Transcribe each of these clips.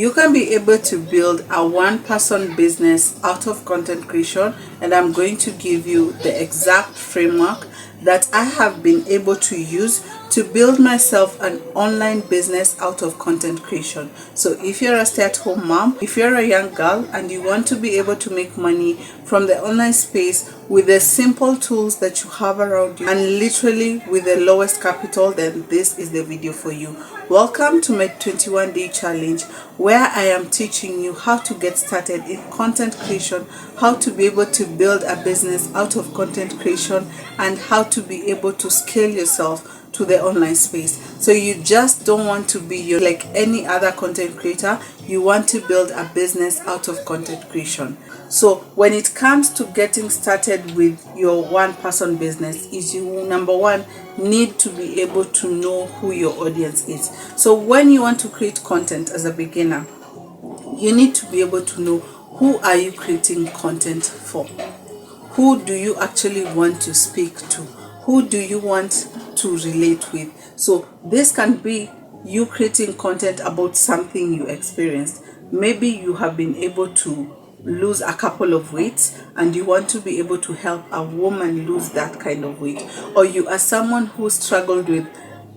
You can be able to build a one-person business out of content creation, and I'm going to give you the exact framework that I have been able to use to build myself an online business out of content creation. So if you're a stay-at-home mom, if you're a young girl and you want to be able to make money from the online space with the simple tools that you have around you and literally with the lowest capital, then this is the video for you. Welcome to my 21-day challenge, where I am teaching you how to get started in content creation, how to be able to build a business out of content creation, and how to be able to scale yourself to the online space. So you just don't want to be like any other content creator. You want to build a business out of content creation. So when it comes to getting started with your one-person business, is you, number one, need to be able to know who your audience is. So when you want to create content as a beginner, you need to be able to know who are you creating content for. Who do you actually want to speak to? Who do you want to relate with? So this can be you creating content about something you experienced. Maybe you have been able to lose a couple of weights and you want to be able to help a woman lose that kind of weight, or you are someone who struggled with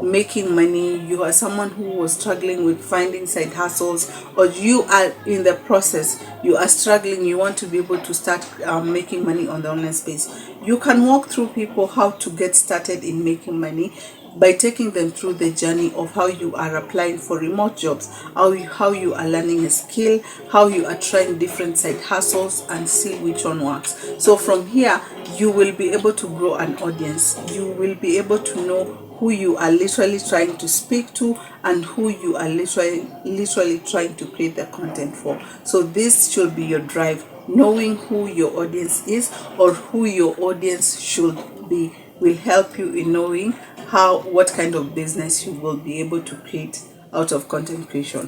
making money, you are someone who was struggling with finding side hustles, or you are in the process, you are struggling, you want to be able to start making money on the online space. You can walk through people how to get started in making money by taking them through the journey of how you are applying for remote jobs, how you are learning a skill, how you are trying different side hustles and see which one works. So from here, you will be able to grow an audience. You will be able to know who you are literally trying to speak to and who you are literally trying to create the content for. So this should be your drive. Knowing who your audience is or who your audience should be will help you in knowing what kind of business you will be able to create out of content creation.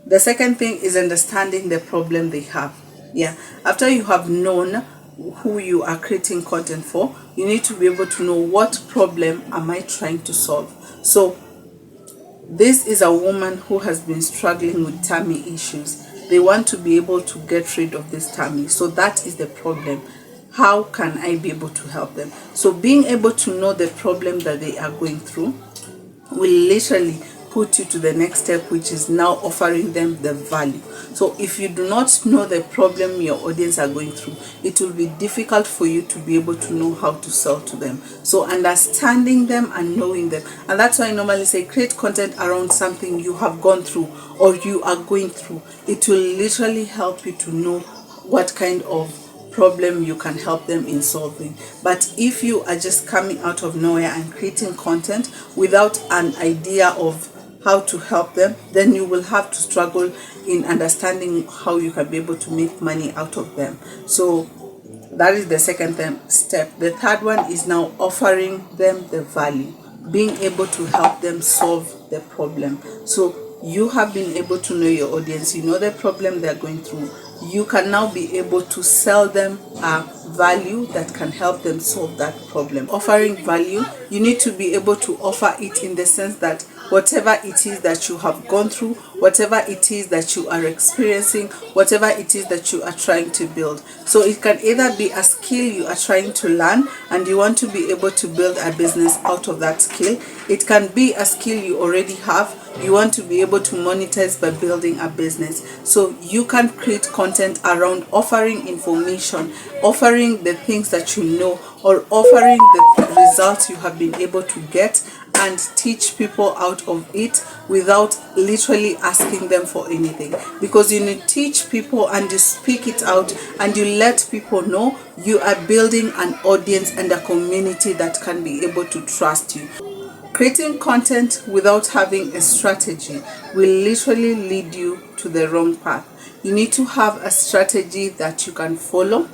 The second thing is understanding the problem they have. After you have known who you are creating content for, you need to be able to know what problem am I trying to solve. So this is a woman who has been struggling with tummy issues. They want to be able to get rid of this tummy. So that is the problem. How can I be able to help them? So being able to know the problem that they are going through will literally put you to the next step, which is now offering them the value. So if you do not know the problem your audience are going through, it will be difficult for you to be able to know how to sell to them. So understanding them and knowing them, and that's why I normally say create content around something you have gone through or you are going through. It will literally help you to know what kind of problem you can help them in solving. But if you are just coming out of nowhere and creating content without an idea of how to help them, then you will have to struggle in understanding how you can be able to make money out of them. So that is the second step. The third one is now offering them the value, being able to help them solve the problem. So you have been able to know your audience, you know the problem they're going through. You can now be able to sell them a value that can help them solve that problem. Offering value, you need to be able to offer it in the sense that whatever it is that you have gone through, whatever it is that you are experiencing, whatever it is that you are trying to build. So it can either be a skill you are trying to learn and you want to be able to build a business out of that skill. It can be a skill you already have, you want to be able to monetize by building a business. So you can create content around offering information, offering the things that you know, or offering the results you have been able to get, and teach people out of it without literally asking them for anything. Because you need to teach people and you speak it out and you let people know you are building an audience and a community that can be able to trust you. Creating content without having a strategy will literally lead you to the wrong path. You need to have a strategy that you can follow,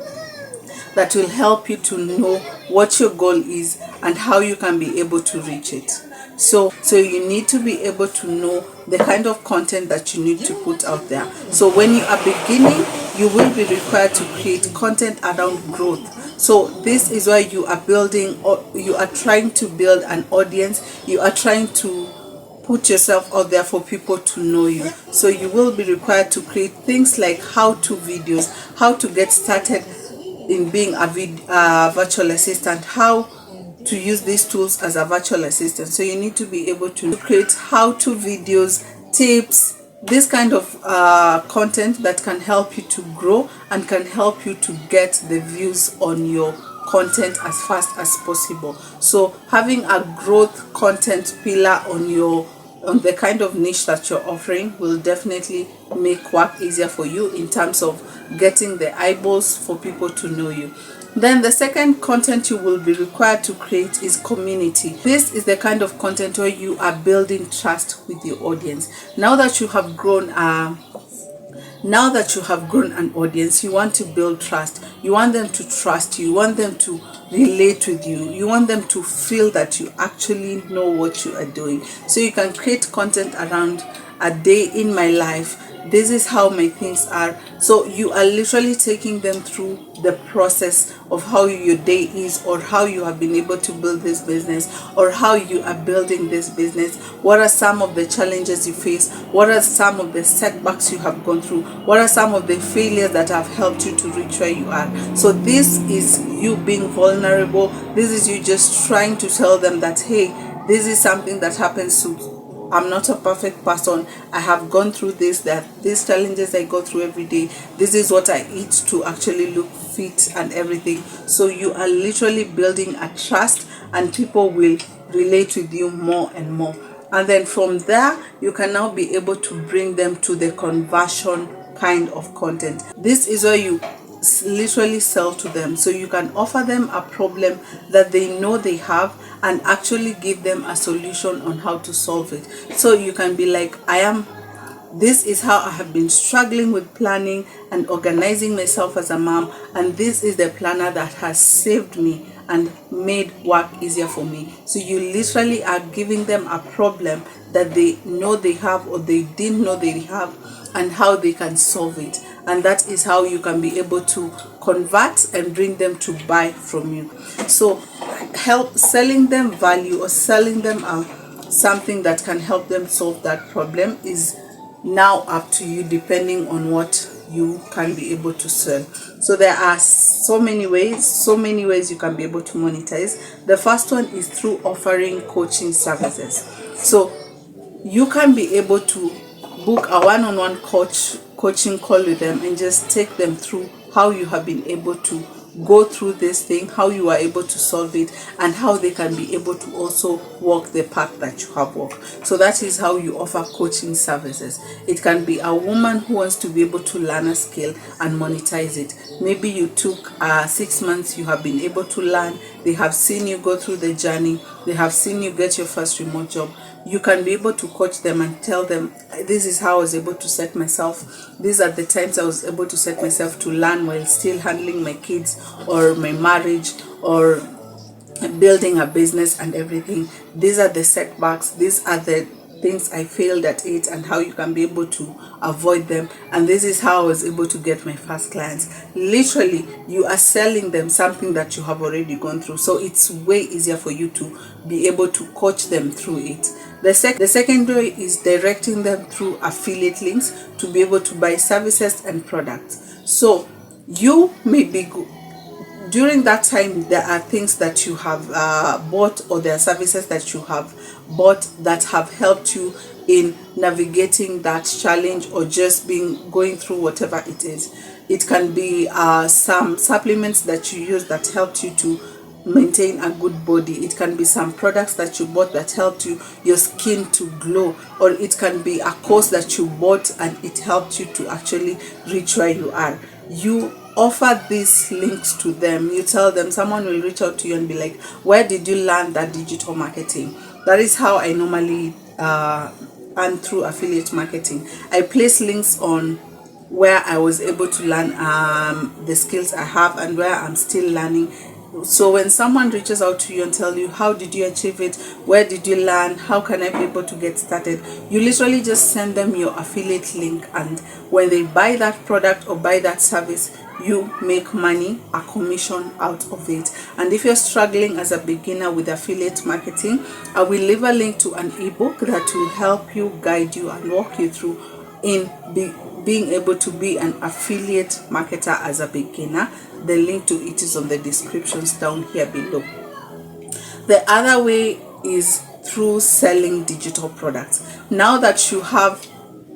that will help you to know what your goal is and how you can be able to reach it. So you need to be able to know the kind of content that you need to put out there. So when you are beginning, you will be required to create content around growth. So this is why you are building, or you are trying to build an audience. You are trying to put yourself out there for people to know you. So you will be required to create things like how-to videos, how to get started in being a virtual assistant, how to use these tools as a virtual assistant. So you need to be able to create how-to videos, tips, this kind of content that can help you to grow and can help you to get the views on your content as fast as possible. So having a growth content pillar on the kind of niche that you're offering will definitely make work easier for you in terms of getting the eyeballs for people to know you. Then the second content you will be required to create is community. This is the kind of content where you are building trust with your audience. Now that you have grown an audience, you want to build trust. You want them to trust you. You want them to relate with you. You want them to feel that you actually know what you are doing. So you can create content around a day in my life. This is how my things are. So you are literally taking them through the process of how your day is, or how you have been able to build this business, or how you are building this business. What are some of the challenges you face? What are some of the setbacks you have gone through? What are some of the failures that have helped you to reach where you are? So this is you being vulnerable. This is you just trying to tell them that, hey, this is something that happens to I'm not a perfect person. I have gone through this, these challenges I go through every day. This is what I eat to actually look fit and everything. So you are literally building a trust, and people will relate with you more and more. And then from there, you can now be able to bring them to the conversion kind of content. This is where you literally sell to them. So you can offer them a problem that they know they have and actually give them a solution on how to solve it. So you can be like, this is how I have been struggling with planning and organizing myself as a mom, and this is the planner that has saved me and made work easier for me. So you literally are giving them a problem that they know they have, or they didn't know they have, and how they can solve it. And that is how you can be able to convert and bring them to buy from you. So help selling them value, or selling them something that can help them solve that problem is now up to you, depending on what you can be able to sell. So there are so many ways you can be able to monetize. The first one is through offering coaching services. So you can be able to book a one-on-one coaching call with them and just take them through how you have been able to go through this thing, how you are able to solve it, and how they can be able to also walk the path that you have walked. So that is how you offer coaching services. It can be a woman who wants to be able to learn a skill and monetize it. Maybe you took 6 months, you have been able to learn, they have seen you go through the journey, they have seen you get your first remote job. You can be able to coach them and tell them, this is how I was able to set myself. These are the times I was able to set myself to learn while still handling my kids or my marriage or building a business and everything. These are the setbacks. These are the things I failed at it, and how you can be able to avoid them. And this is how I was able to get my first clients. Literally, you are selling them something that you have already gone through. So it's way easier for you to be able to coach them through it. The second way is directing them through affiliate links to be able to buy services and products. So you may be during that time, there are things that you have bought, or there are services that you have bought that have helped you in navigating that challenge, or just going through whatever it is. It can be some supplements that you use that helped you to maintain a good body. It can be some products that you bought that helped your skin to glow, or it can be a course that you bought and it helped you to actually reach where you are. You offer these links to them. You tell them, someone will reach out to you and be like, where did you learn that digital marketing? That is how I normally earn through affiliate marketing. I place links on where I was able to learn the skills I have and where I'm still learning. So when someone reaches out to you and tell you, how did you achieve it? Where did you learn? How can I be able to get started? You literally just send them your affiliate link, and when they buy that product or buy that service, you make money, a commission out of it. And if you're struggling as a beginner with affiliate marketing, I will leave a link to an ebook that will help you, guide you, and walk you through in being able to be an affiliate marketer as a beginner. The link to it is on the descriptions down here below. The other way is through selling digital products. Now that you have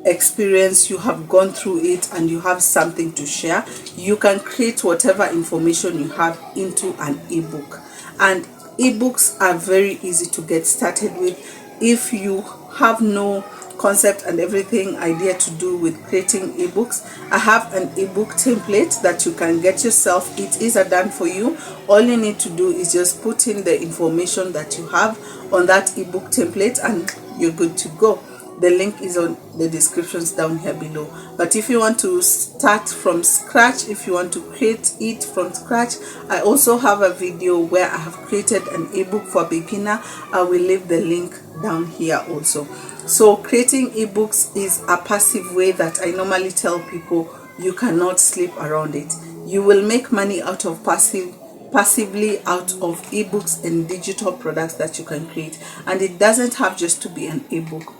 experience, you have gone through it, and you have something to share, you can create whatever information you have into an ebook. And ebooks are very easy to get started with. If you have no concept and everything idea to do with creating ebooks, I have an ebook template that you can get yourself. It is done for you. All you need to do is just put in the information that you have on that ebook template and you're good to go. The link is on the descriptions down here below. But if you want to start from scratch, if you want to create it from scratch, I also have a video where I have created an ebook for beginner. I will leave the link down here also. So creating ebooks is a passive way that I normally tell people you cannot sleep around it. You will make money out of passively out of ebooks and digital products that you can create. And it doesn't have just to be an ebook.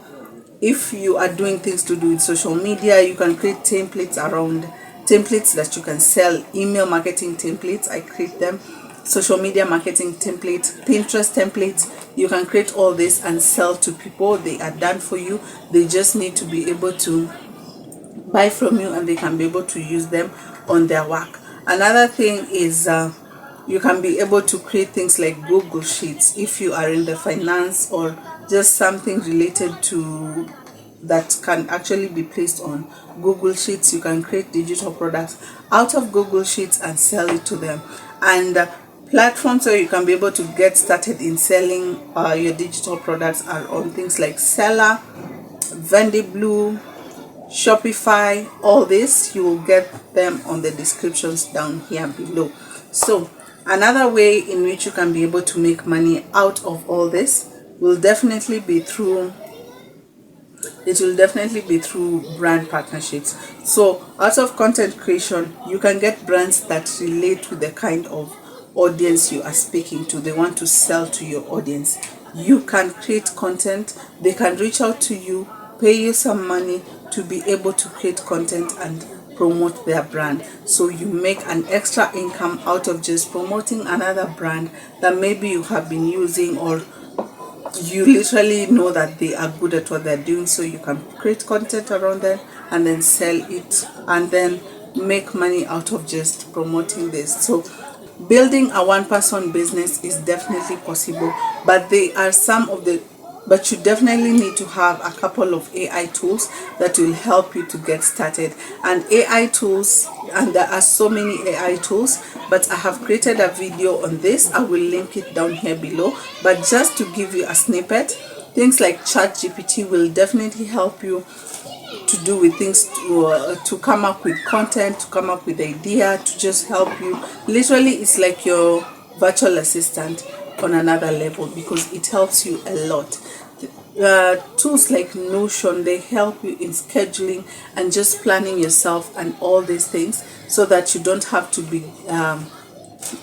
If you are doing things to do with social media, you can create templates that you can sell. Email marketing templates, I create them. Social media marketing templates, Pinterest templates, you can create all this and sell to people. They are done for you. They just need to be able to buy from you and they can be able to use them on their work. Another thing is you can be able to create things like Google Sheets if you are in the finance or just something related to that can actually be placed on Google Sheets. You can create digital products out of Google Sheets and sell it to them. And platforms where you can be able to get started in selling your digital products are on things like Seller, VENDBLUE, Shopify. All this you will get them on the descriptions down here below. So another way in which you can be able to make money out of all this will definitely be through brand partnerships. So out of content creation, you can get brands that relate with the kind of audience you are speaking to. They want to sell to your audience. You can create content, they can reach out to you, pay you some money to be able to create content and promote their brand. So you make an extra income out of just promoting another brand that maybe you have been using, or you literally know that they are good at what they're doing. So you can create content around them and then sell it and then make money out of just promoting this. So building a one-person business is definitely possible, but you definitely need to have a couple of AI tools that will help you to get started. And AI tools, and there are so many AI tools, but I have created a video on this. I will link it down here below. But just to give you a snippet, things like ChatGPT will definitely help you to do with things to come up with content, to come up with idea, to just help you. Literally, it's like your virtual assistant on another level because it helps you a lot. Tools like Notion, they help you in scheduling and just planning yourself and all these things, so that you don't have to be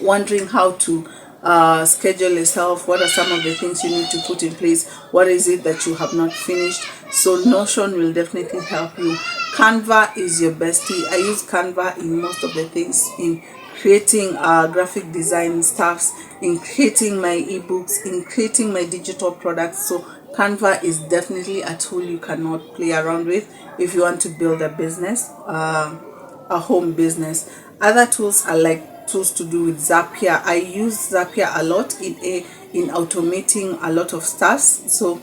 wondering how to schedule yourself. What are some of the things you need to put in place? What is it that you have not finished? So Notion will definitely help you. Canva is your bestie. I use Canva in most of the things, in creating graphic design stuffs, in creating my ebooks, in creating my digital products. So Canva is definitely a tool you cannot play around with if you want to build a business, a home business. Other tools are like tools to do with Zapier. I use Zapier a lot in automating a lot of stuff. So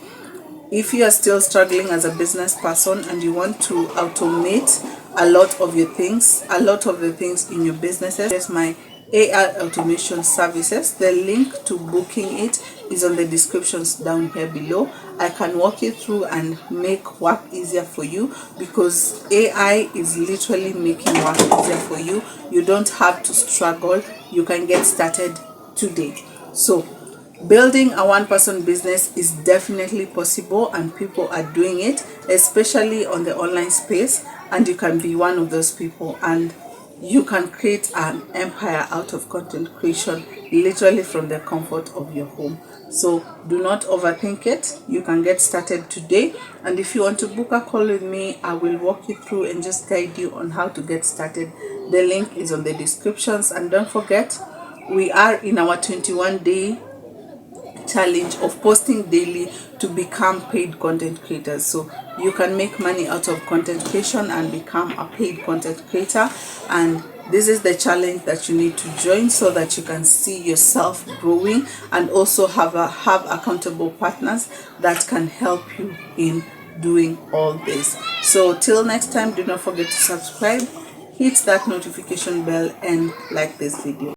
if you are still struggling as a business person and you want to automate a lot of your things, a lot of the things in your businesses, there's my AI automation services. The link to booking it is on the descriptions down here below. I can walk you through and make work easier for you, because AI is literally making work easier for you. You don't have to struggle. You can get started today. So building a one-person business is definitely possible, and people are doing it, especially on the online space, and you can be one of those people. And you can create an empire out of content creation, literally from the comfort of your home. So do not overthink it. You can get started today, and if you want to book a call with me, I will walk you through and just guide you on how to get started. The link is on the descriptions, and don't forget, we are in our 21-day challenge of posting daily to become paid content creators. So you can make money out of content creation and become a paid content creator, and this is the challenge that you need to join so that you can see yourself growing and also have accountable partners that can help you in doing all this. So till next time, do not forget to subscribe, hit that notification bell, and like this video.